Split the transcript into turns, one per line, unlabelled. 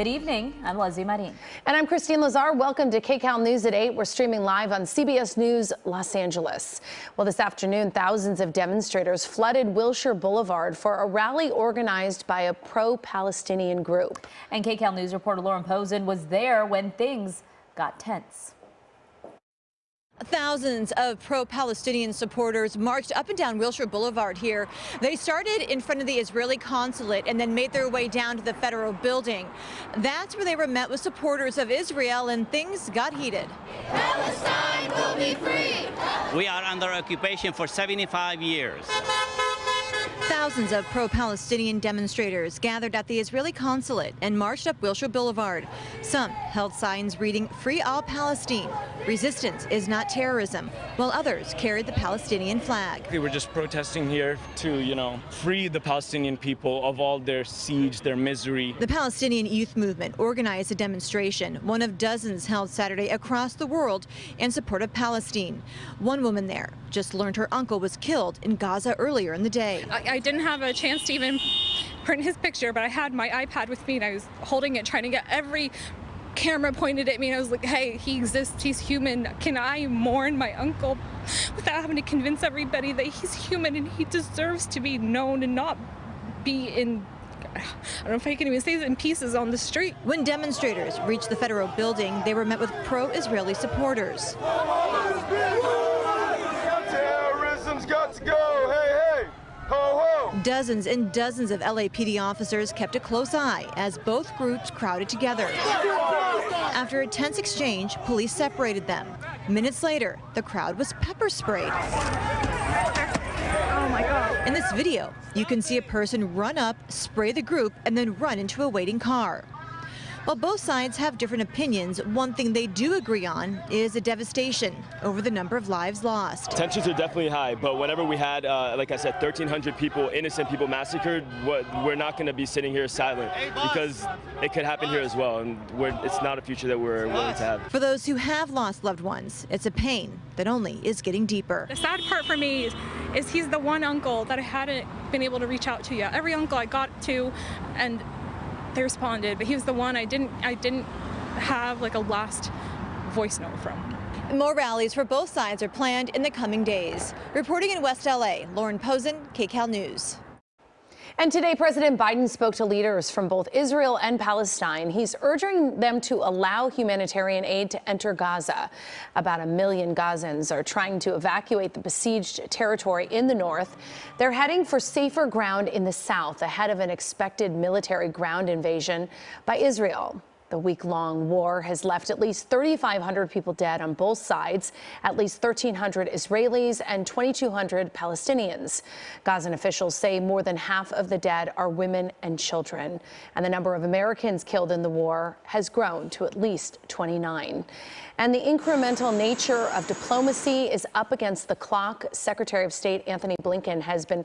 Good evening. I'm Leslie Marin.
And I'm Christine Lazar. Welcome to KCAL News at 8. We're streaming live on CBS News Los Angeles. Well, this afternoon, thousands of demonstrators flooded Wilshire Boulevard for a rally organized by a pro-Palestinian group.
And KCAL News reporter Lauren Posen was there when things got tense.
Thousands of pro-Palestinian supporters marched up and down Wilshire Boulevard here. They started in front of the Israeli consulate and then made their way down to the federal building. That's where they were met with supporters of Israel, and things got heated.
Palestine will be free.
We are under occupation for 75 years.
Thousands of pro-Palestinian demonstrators gathered at the Israeli consulate and marched up Wilshire Boulevard. Some held signs reading "Free all Palestine," "Resistance is not terrorism," while others carried the Palestinian flag.
We were just protesting here to, free the Palestinian people of all their siege, their misery.
The Palestinian Youth Movement organized a demonstration, one of dozens held Saturday across the world in support of Palestine. One woman there just learned her uncle was killed in Gaza earlier in the day.
I didn't have a chance to even print his picture, but I had my iPad with me and I was holding it, trying to get every camera pointed at me, and I was like, hey, he exists, he's human. Can I mourn my uncle without having to convince everybody that he's human and he deserves to be known and not be in, I don't know if I can even say this, in pieces on the street.
When demonstrators reached the federal building, they were met with pro-Israeli supporters.
Terrorism's got to go, hey, hey, ho, ho.
Dozens and dozens of LAPD officers kept a close eye as both groups crowded together. After a tense exchange, police separated them. Minutes later, the crowd was pepper sprayed.
Oh my God.
In this video, you can see a person run up, spray the group, and then run into a waiting car. While both sides have different opinions, one thing they do agree on is the devastation over the number of lives lost.
Tensions are definitely high, but whenever we had, like I said, 1,300 people, innocent people massacred, we're not going to be sitting here silent, because it could happen here as well, and it's not a future that we're willing to have.
For those who have lost loved ones, it's a pain that only is getting deeper.
The sad part for me is he's the one uncle that I hadn't been able to reach out to yet. Every uncle I got to, and they responded, but he was the one I didn't have like a last voice note from.
More rallies for both sides are planned in the coming days. Reporting in West LA, Lauren Posen, KCAL News.
And today, President Biden spoke to leaders from both Israel and Palestine. He's urging them to allow humanitarian aid to enter Gaza. About 1 million Gazans are trying to evacuate the besieged territory in the north. They're heading for safer ground in the south ahead of an expected military ground invasion by Israel. The week-long war has left at least 3,500 people dead on both sides, at least 1,300 Israelis and 2,200 Palestinians. Gazan officials say more than half of the dead are women and children, and the number of Americans killed in the war has grown to at least 29. And the incremental nature of diplomacy is up against the clock. Secretary of State Anthony Blinken has been